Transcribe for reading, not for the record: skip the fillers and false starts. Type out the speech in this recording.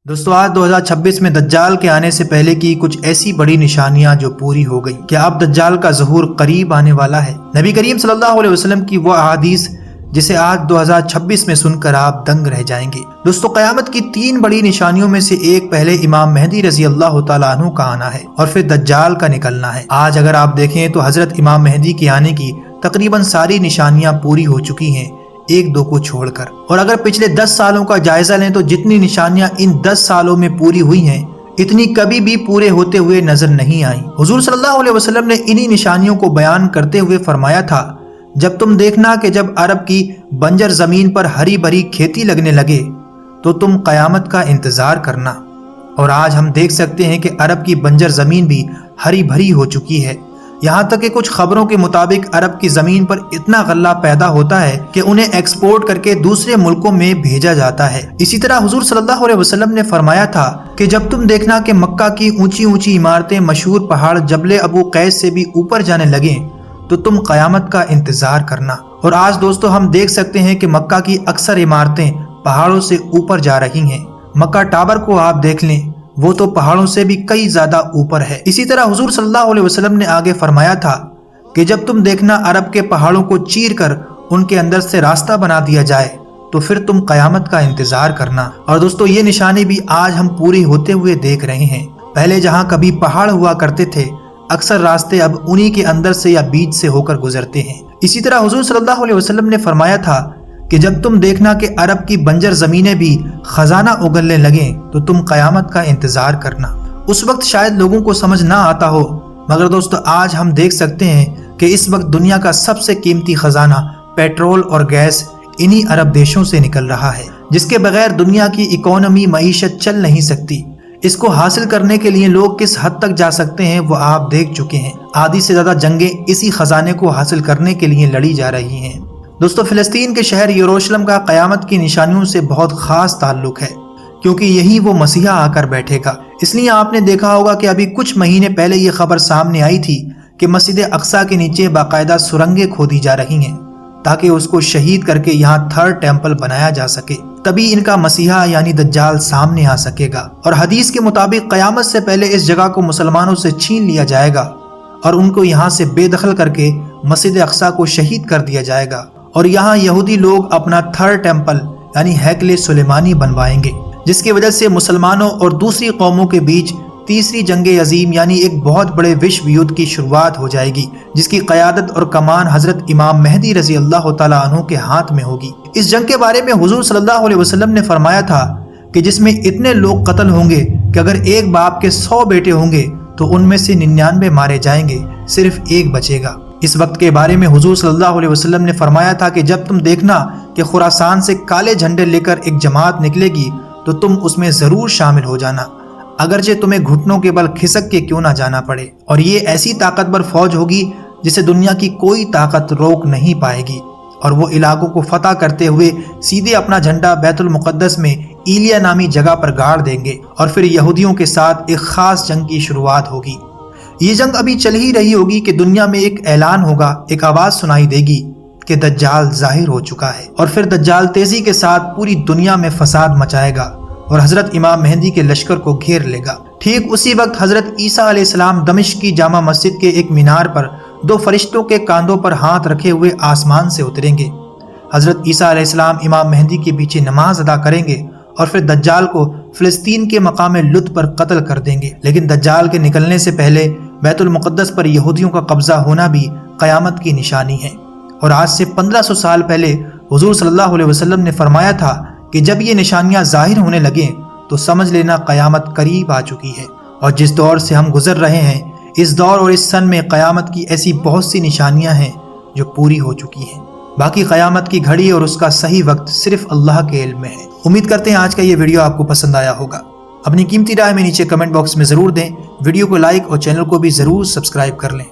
دوستو آج 2026 میں دجال کے آنے سے پہلے کی کچھ ایسی بڑی نشانیاں جو پوری ہو گئی کہ اب دجال کا ظہور قریب آنے والا ہے۔ نبی کریم صلی اللہ علیہ وسلم کی وہ احادیث جسے آج 2026 میں سن کر آپ دنگ رہ جائیں گے۔ دوستو قیامت کی 3 بڑی نشانیوں میں سے ایک پہلے امام مہدی رضی اللہ تعالیٰ عنہ کا آنا ہے اور پھر دجال کا نکلنا ہے۔ آج اگر آپ دیکھیں تو حضرت امام مہدی کے آنے کی تقریباً ساری نشانیاں پوری ہو چکی ہیں، ایک دو کو چھوڑ کر۔ اور اگر پچھلے 10 سالوں کا جائزہ لیں تو جتنی نشانیاں ان 10 سالوں میں پوری ہوئی ہیں اتنی کبھی بھی پورے ہوتے ہوئے نظر نہیں آئیں۔ حضور صلی اللہ علیہ وسلم نے انہی نشانیوں کو بیان کرتے ہوئے فرمایا تھا، جب تم دیکھنا کہ جب عرب کی بنجر زمین پر ہری بھری کھیتی لگنے لگے تو تم قیامت کا انتظار کرنا۔ اور آج ہم دیکھ سکتے ہیں کہ عرب کی بنجر زمین بھی ہری بھری ہو چکی ہے، یہاں تک کہ کچھ خبروں کے مطابق عرب کی زمین پر اتنا غلہ پیدا ہوتا ہے کہ انہیں ایکسپورٹ کر کے دوسرے ملکوں میں بھیجا جاتا ہے۔ اسی طرح حضور صلی اللہ علیہ وسلم نے فرمایا تھا کہ جب تم دیکھنا کہ مکہ کی اونچی اونچی عمارتیں مشہور پہاڑ جبل ابو قیس سے بھی اوپر جانے لگیں تو تم قیامت کا انتظار کرنا۔ اور آج دوستو ہم دیکھ سکتے ہیں کہ مکہ کی اکثر عمارتیں پہاڑوں سے اوپر جا رہی ہیں۔ مکہ ٹاور کو آپ دیکھ لیں، وہ تو پہاڑوں سے بھی کئی زیادہ اوپر ہے۔ اسی طرح حضور صلی اللہ علیہ وسلم نے آگے فرمایا تھا کہ جب تم دیکھنا عرب کے پہاڑوں کو چیر کر ان کے اندر سے راستہ بنا دیا جائے تو پھر تم قیامت کا انتظار کرنا۔ اور دوستو یہ نشانی بھی آج ہم پوری ہوتے ہوئے دیکھ رہے ہیں۔ پہلے جہاں کبھی پہاڑ ہوا کرتے تھے اکثر راستے اب انہی کے اندر سے یا بیچ سے ہو کر گزرتے ہیں۔ اسی طرح حضور صلی اللہ علیہ وسلم نے فرمایا تھا کہ جب تم دیکھنا کہ عرب کی بنجر زمینیں بھی خزانہ اگلنے لگیں تو تم قیامت کا انتظار کرنا۔ اس وقت شاید لوگوں کو سمجھ نہ آتا ہو، مگر دوستو آج ہم دیکھ سکتے ہیں کہ اس وقت دنیا کا سب سے قیمتی خزانہ پیٹرول اور گیس انہی عرب دیشوں سے نکل رہا ہے، جس کے بغیر دنیا کی اکانومی معیشت چل نہیں سکتی۔ اس کو حاصل کرنے کے لیے لوگ کس حد تک جا سکتے ہیں وہ آپ دیکھ چکے ہیں۔ آدھی سے زیادہ جنگیں اسی خزانے کو حاصل کرنے کے لیے لڑی جا رہی ہیں۔ دوستو فلسطین کے شہر یروشلم کا قیامت کی نشانیوں سے بہت خاص تعلق ہے، کیونکہ یہی وہ مسیحا آ کر بیٹھے گا۔ اس لیے آپ نے دیکھا ہوگا کہ ابھی کچھ مہینے پہلے یہ خبر سامنے آئی تھی کہ مسجد اقصیٰ کے نیچے باقاعدہ سرنگیں کھودی جا رہی ہیں تاکہ اس کو شہید کر کے یہاں 3rd ٹیمپل بنایا جا سکے، تبھی ان کا مسیحا یعنی دجال سامنے آ سکے گا۔ اور حدیث کے مطابق قیامت سے پہلے اس جگہ کو مسلمانوں سے چھین لیا جائے گا اور ان کو یہاں سے بے دخل کر کے مسجد اقصیٰ کو شہید کر دیا جائے گا، اور یہاں یہودی لوگ اپنا 3rd ٹیمپل یعنی ہیکل سلیمانی بنوائیں گے، جس کی وجہ سے مسلمانوں اور دوسری قوموں کے بیچ تیسری جنگ عظیم یعنی ایک بہت بڑے وشو یدھ کی شروعات ہو جائے گی، جس کی قیادت اور کمان حضرت امام مہدی رضی اللہ تعالیٰ عنہ کے ہاتھ میں ہوگی۔ اس جنگ کے بارے میں حضور صلی اللہ علیہ وسلم نے فرمایا تھا کہ جس میں اتنے لوگ قتل ہوں گے کہ اگر ایک باپ کے 100 بیٹے ہوں گے تو ان میں سے 99 مارے جائیں گے، صرف ایک بچے گا۔ اس وقت کے بارے میں حضور صلی اللہ علیہ وسلم نے فرمایا تھا کہ جب تم دیکھنا کہ خراسان سے کالے جھنڈے لے کر ایک جماعت نکلے گی تو تم اس میں ضرور شامل ہو جانا، اگرچہ تمہیں گھٹنوں کے بل کھسک کے کیوں نہ جانا پڑے۔ اور یہ ایسی طاقتور فوج ہوگی جسے دنیا کی کوئی طاقت روک نہیں پائے گی، اور وہ علاقوں کو فتح کرتے ہوئے سیدھے اپنا جھنڈا بیت المقدس میں ایلیا نامی جگہ پر گاڑ دیں گے، اور پھر یہودیوں کے ساتھ ایک خاص جنگ کی شروعات ہوگی۔ یہ جنگ ابھی چل ہی رہی ہوگی کہ دنیا میں ایک اعلان ہوگا، ایک آواز سنائی دے گی کہ دجال ظاہر ہو چکا ہے، اور پھر دجال تیزی کے ساتھ پوری دنیا میں فساد مچائے گا اور حضرت امام مہدی کے لشکر کو گھیر لے گا۔ ٹھیک اسی وقت حضرت عیسیٰ علیہ السلام دمشق کی جامع مسجد کے ایک مینار پر 2 فرشتوں کے کاندھوں پر ہاتھ رکھے ہوئے آسمان سے اتریں گے۔ حضرت عیسیٰ علیہ السلام امام مہدی کے پیچھے نماز ادا کریں گے اور پھر دجال کو فلسطین کے مقام لد پر قتل کر دیں گے۔ لیکن دجال کے نکلنے سے پہلے بیت المقدس پر یہودیوں کا قبضہ ہونا بھی قیامت کی نشانی ہے۔ اور آج سے 1500 سال پہلے حضور صلی اللہ علیہ وسلم نے فرمایا تھا کہ جب یہ نشانیاں ظاہر ہونے لگیں تو سمجھ لینا قیامت قریب آ چکی ہے۔ اور جس دور سے ہم گزر رہے ہیں اس دور اور اس سن میں قیامت کی ایسی بہت سی نشانیاں ہیں جو پوری ہو چکی ہیں۔ باقی قیامت کی گھڑی اور اس کا صحیح وقت صرف اللہ کے علم میں ہے۔ امید کرتے ہیں آج کا یہ ویڈیو آپ کو پسند آیا ہوگا۔ اپنی قیمتی رائے میں نیچے کمنٹ باکس میں ضرور دیں، ویڈیو کو لائک اور چینل کو بھی ضرور سبسکرائب کر لیں۔